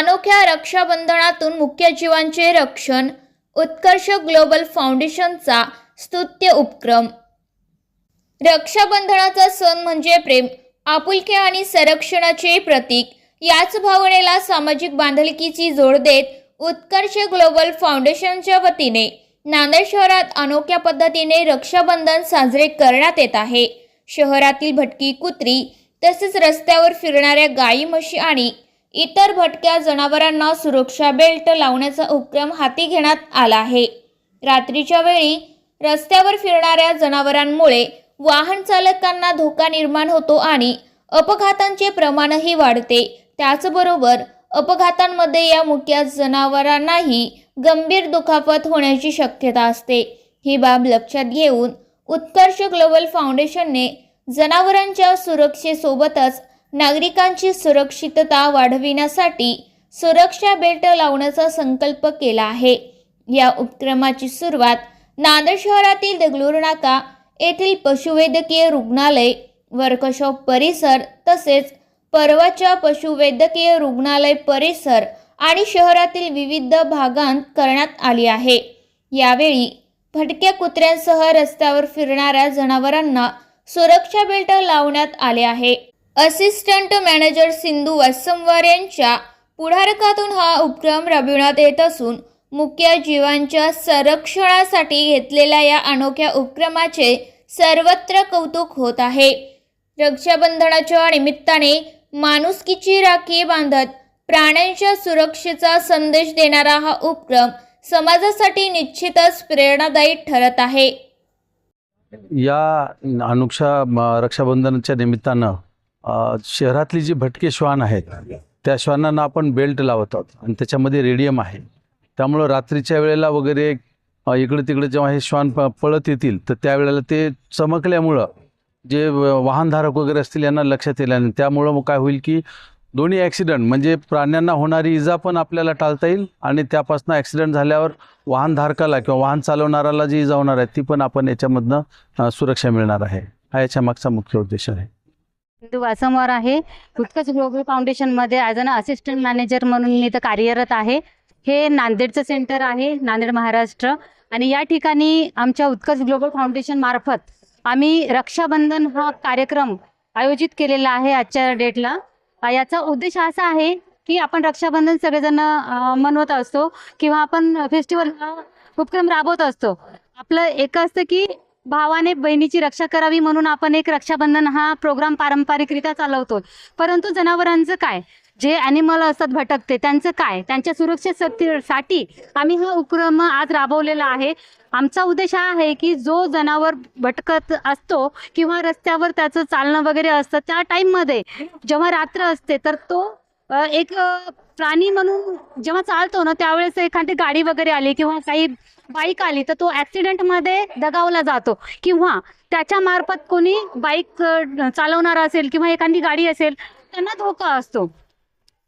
अनोख्या रक्षाबंधनातून मुख्य जीवांचे रक्षण, उत्कर्ष ग्लोबल फाउंडेशनचा स्तुत्य उपक्रम। रक्षाबंधनाचा सण म्हणजे प्रेम, आपुलकी आणि संरक्षणाचे प्रतीक। याच भावनेला सामाजिक बांधिलकीची जोड देत उत्कर्ष ग्लोबल फाउंडेशनच्या वतीने नांदेड शहरात अनोख्या पद्धतीने रक्षाबंधन साजरे करण्यात येत आहे। शहरातील भटकी कुत्री तसेच रस्त्यावर फिरणाऱ्या गायी, म्हशी आणि इतर भटक्या जनावरांना सुरक्षा बेल्ट लावण्याचा उपक्रम हाती घेण्यात आला आहे। रात्रीच्या वेळी रस्त्यावर फिरणाऱ्या जनावरांमुळे वाहन चालकांना धोका निर्माण होतो आणि अपघातांचे प्रमाणही वाढते। त्याचबरोबर अपघातांमध्ये या मुक्या जनावरांनाही गंभीर दुखापत होण्याची शक्यता असते। ही बाब लक्षात घेऊन उत्कर्ष ग्लोबल फाउंडेशनने जनावरांच्या सुरक्षेसोबतच नागरिकांची सुरक्षितता वाढविण्यासाठी सुरक्षा बेल्ट लावण्याचा संकल्प केला आहे। या उपक्रमाची सुरुवात नांदेड शहरातील देगलूर नाका येथील पशुवैद्यकीय रुग्णालय, वर्कशॉप परिसर तसेच परवाच्या पशुवैद्यकीय रुग्णालय परिसर आणि शहरातील विविध भागांत करण्यात आली आहे। यावेळी भटक्या कुत्र्यांसह रस्त्यावर फिरणाऱ्या जनावरांना सुरक्षा बेल्ट लावण्यात आले आहे। असिस्टंट मॅनेजर सिंधू वासमवार यांच्या पुढाकारातून हा उपक्रम राबविण्यात येत असून मुक्या जीवांच्या संरक्षणासाठी घेतलेल्या या अनोख्या उपक्रमाचे सर्वत्र कौतुक होत आहे। रक्षाबंधनाच्या निमित्ताने माणुसकीची राखी बांधत प्राण्यांच्या सुरक्षेचा संदेश देणारा हा उपक्रम समाजासाठी निश्चितच प्रेरणादायी ठरत आहे। या अनोख्या रक्षाबंधनाच्या निमित्तानं शहरातली जी भटके श्वान आहेत त्या श्वानांना आपण बेल्ट लावत आहोत आणि त्याच्यामध्ये रेडियम आहे। त्यामुळं रात्रीच्या वेळेला वगैरे इकडे तिकडे जेव्हा हे श्वान पळत येतील तर त्यावेळेला ते चमकल्यामुळं जे वाहनधारक वगैरे असतील यांना लक्षात येईल आणि त्यामुळं मग काय होईल की दोन्ही ॲक्सिडेंट म्हणजे प्राण्यांना होणारी इजा पण आपल्याला टाळता येईल आणि त्यापासून ॲक्सिडेंट झाल्यावर वाहनधारकाला किंवा वाहन चालवणाऱ्याला जी इजा होणार आहे ती पण आपण याच्यामधनं सुरक्षा मिळणार आहे। हा याच्या मागचा मुख्य उद्देश आहे। सिंधू वासमवार आहे, उत्कर्ष ग्लोबल फाउंडेशनमध्ये ॲज अन असिस्टंट मॅनेजर म्हणून मी इथं कार्यरत आहे। हे नांदेडचं सेंटर आहे, नांदेड महाराष्ट्र। आणि या ठिकाणी आमच्या उत्कर्ष ग्लोबल फाउंडेशन मार्फत आम्ही रक्षाबंधन हा कार्यक्रम आयोजित केलेला आहे आजच्या डेटला। याचा उद्देश असा आहे की आपण रक्षाबंधन सगळेजण मनवत असतो किंवा आपण फेस्टिवल उपक्रम राबवत असतो। आपलं एक असतं की भावाने बहिणीची रक्षा करावी म्हणून आपण एक रक्षाबंधन हा प्रोग्राम पारंपरिकरित्या चालवतो। परंतु जनावरांचं काय, जे ॲनिमल असतात भटकते त्यांचं काय, त्यांच्या सुरक्षेसाठी आम्ही हा उपक्रम आज राबवलेला आहे। आमचा उद्देश हा आहे की जो जनावर भटकत असतो किंवा रस्त्यावर त्याचं चालणं वगैरे असतं त्या टाईममध्ये जेव्हा रात्र असते तर तो एक प्राणी म्हणून जेव्हा चालतो ना त्यावेळेस एखादी गाडी वगैरे आली किंवा काही बाईक आली तर तो ॲक्सिडेंटमध्ये दगावला जातो किंवा त्याच्या मार्फत कोणी बाईक चालवणार असेल किंवा एखादी गाडी असेल त्यांना धोका असतो।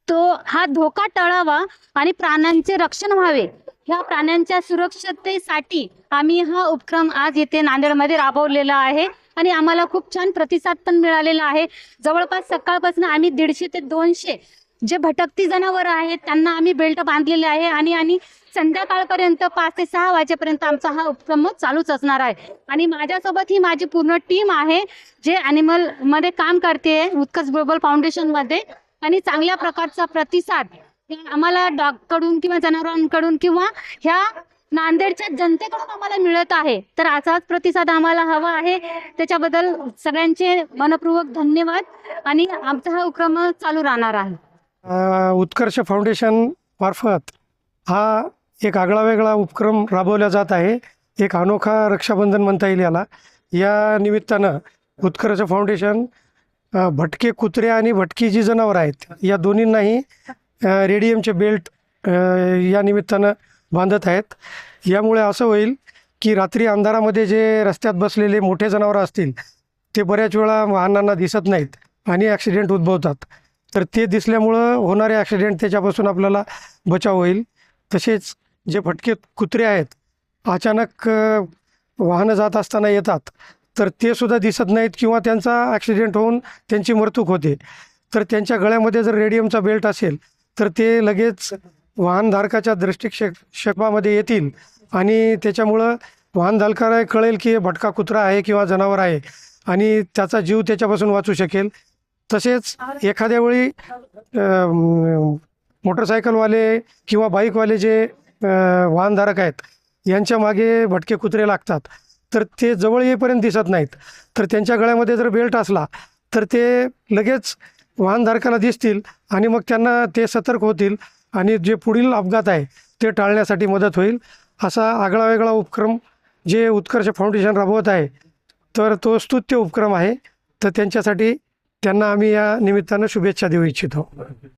तो हा धोका टळावा आणि प्राण्यांचे रक्षण व्हावे ह्या प्राण्यांच्या सुरक्षिततेसाठी आम्ही हा उपक्रम आज येथे नांदेडमध्ये राबवलेला आहे आणि आम्हाला खूप छान प्रतिसाद पण मिळालेला आहे। जवळपास सकाळपासून आम्ही 150 ते 200 जे भटकती जनावर आहेत त्यांना आम्ही बेल्ट बांधलेले आहे आणि संध्याकाळपर्यंत 5 ते 6 वाजेपर्यंत आमचा हा उपक्रम चालूच असणार आहे। आणि माझ्यासोबत ही माझी पूर्ण टीम आहे जे ॲनिमल मध्ये काम करते उत्कर्ष ग्लोबल फाउंडेशनमध्ये आणि चांगल्या प्रकारचा प्रतिसाद आम्हाला डॉगकडून किंवा जनावरांकडून किंवा ह्या नांदेडच्या जनतेकडून आम्हाला मिळत आहे। तर असाच प्रतिसाद आम्हाला हवा आहे, त्याच्याबद्दल सगळ्यांचे मनपूर्वक धन्यवाद आणि आमचा हा उपक्रम चालू राहणार आहे। उत्कर्ष फाउंडेशन मार्फत हा एक आगळा वेगळा उपक्रम राबवला जात आहे। एक अनोखा रक्षाबंधन म्हणता येईल याला। या निमित्तानं उत्कर्ष फाउंडेशन भटके कुत्रे आणि भटकी जी जनावर आहेत या दोन्हींनाही रेडियमचे बेल्ट या निमित्तानं बांधत आहेत। यामुळे असं होईल की रात्री अंधारामध्ये जे रस्त्यात बसलेले मोठे जनावरं असतील ते बऱ्याच वेळा वाहनांना दिसत नाहीत आणि ॲक्सिडेंट उद्भवतात। तर ते दिसल्यामुळं होणारे ॲक्सिडेंट त्याच्यापासून आपल्याला बचाव होईल। तसेच जे भटके कुत्रे आहेत अचानक वाहनं जात असताना येतात तर ते सुद्धा दिसत नाहीत किंवा त्यांचा ॲक्सिडेंट होऊन त्यांची मृत्यू होते। तर त्यांच्या गळ्यामध्ये जर रेडियमचा बेल्ट असेल तर ते लगेच वाहनधारकाच्या दृष्टिक्षेपामध्ये येतील आणि त्याच्यामुळं वाहनधारकाला कळेल की हे भटका कुत्रा आहे किंवा जनावर आहे आणि त्याचा जीव त्याच्यापासून वाचू शकेल. तसेच एखाद्या वेळी मोटरसायकलवाले किंवा बाईकवाले जे वाहनधारक आहेत यांच्या मागे भटके कुत्रे लागतात, तर ते जवळ येईपर्यंत दिसत नाहीत. तर त्यांच्या गळ्यामध्ये जर बेल्ट असला तर ते लगेच वाहनधारकाला दिसतील आणि मग त्यांना ते सतर्क होतील आणि जे पुढील अपघात आहे ते टाळण्यासाठी मदत होईल. असा आगळा वेगळा उपक्रम जे उत्कर्ष फाउंडेशन राबवत आहे, तर तो स्तुत्य उपक्रम आहे. तर त्यांच्यासाठी त्यांना आम्ही या निमित्तानं शुभेच्छा देऊ इच्छितो.